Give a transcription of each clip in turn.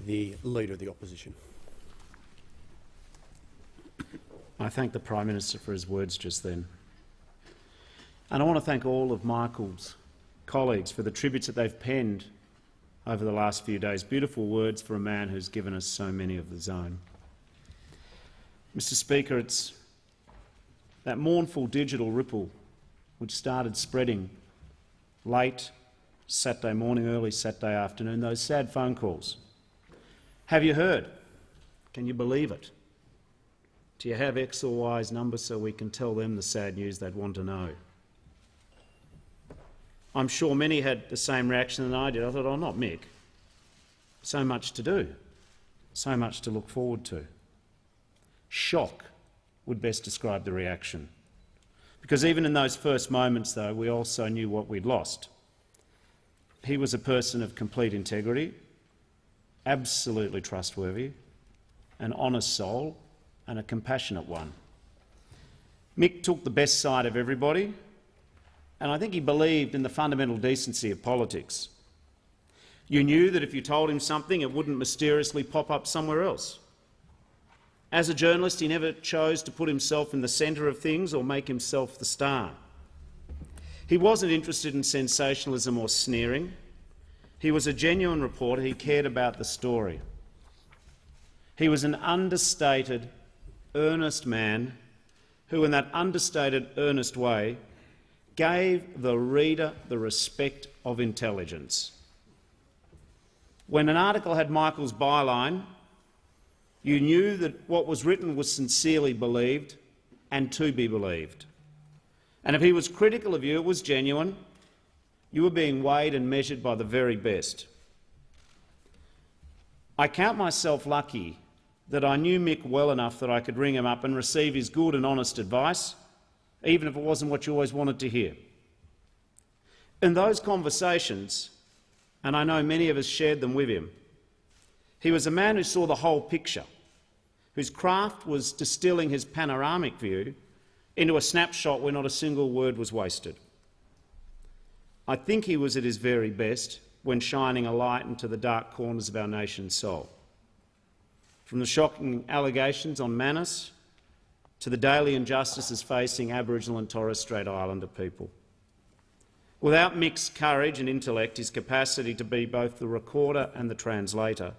The Leader of the Opposition. I thank the Prime Minister for his words just then. And I want to thank all of Michael's colleagues for the tributes that they've penned over the last few days. Beautiful words for a man who's given us so many of his own. Mr Speaker, it's that mournful digital ripple which started spreading late Saturday morning, early Saturday afternoon, those sad phone calls. Have you heard? Can you believe it? Do you have X or Y's number so we can tell them the sad news they'd want to know? I'm sure many had the same reaction that I did. I thought, oh, not Mick. So much to do, so much to look forward to. Shock would best describe the reaction. Because even in those first moments, though, we also knew what we'd lost. He was a person of complete integrity, absolutely trustworthy, an honest soul and a compassionate one. Mick took the best side of everybody, and I think he believed in the fundamental decency of politics. You knew that if you told him something, it wouldn't mysteriously pop up somewhere else. As a journalist, he never chose to put himself in the centre of things or make himself the star. He wasn't interested in sensationalism or sneering. He was a genuine reporter. He cared about the story. He was an understated, earnest man who, in that understated, earnest way, gave the reader the respect of intelligence. When an article had Michael's byline, you knew that what was written was sincerely believed and to be believed. And if he was critical of you, it was genuine. You were being weighed and measured by the very best. I count myself lucky that I knew Mick well enough that I could ring him up and receive his good and honest advice, even if it wasn't what you always wanted to hear. In those conversations, and I know many of us shared them with him, he was a man who saw the whole picture, whose craft was distilling his panoramic view into a snapshot where not a single word was wasted. I think he was at his very best when shining a light into the dark corners of our nation's soul. From the shocking allegations on Manus to the daily injustices facing Aboriginal and Torres Strait Islander people. Without Mick's courage and intellect, his capacity to be both the recorder and the translator,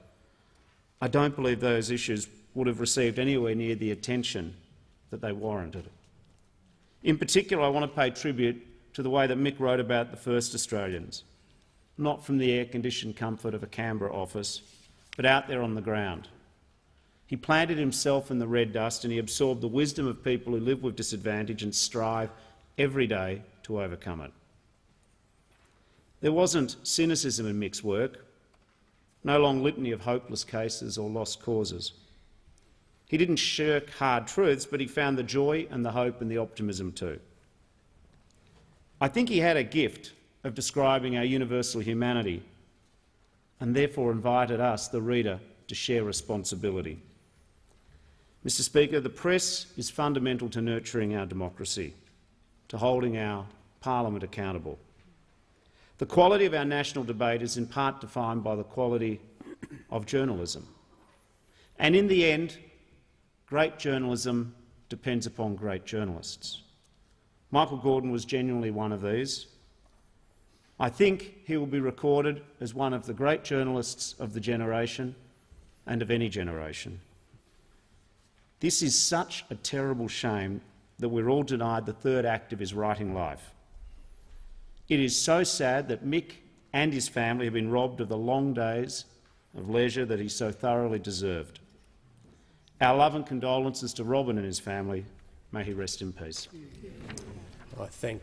I don't believe those issues would have received anywhere near the attention that they warranted. In particular, I want to pay tribute to the way that Mick wrote about the first Australians, not from the air-conditioned comfort of a Canberra office, but out there on the ground. He planted himself in the red dust and he absorbed the wisdom of people who live with disadvantage and strive every day to overcome it. There wasn't cynicism in Mick's work, no long litany of hopeless cases or lost causes. He didn't shirk hard truths, but he found the joy and the hope and the optimism too. I think he had a gift of describing our universal humanity and therefore invited us, the reader, to share responsibility. Mr Speaker, the press is fundamental to nurturing our democracy, to holding our parliament accountable. The quality of our national debate is in part defined by the quality of journalism. And in the end, great journalism depends upon great journalists. Michael Gordon was genuinely one of these. I think he will be recorded as one of the great journalists of the generation and of any generation. This is such a terrible shame that we're all denied the third act of his writing life. It is so sad that Mick and his family have been robbed of the long days of leisure that he so thoroughly deserved. Our love and condolences to Robin and his family. May he rest in peace. I thank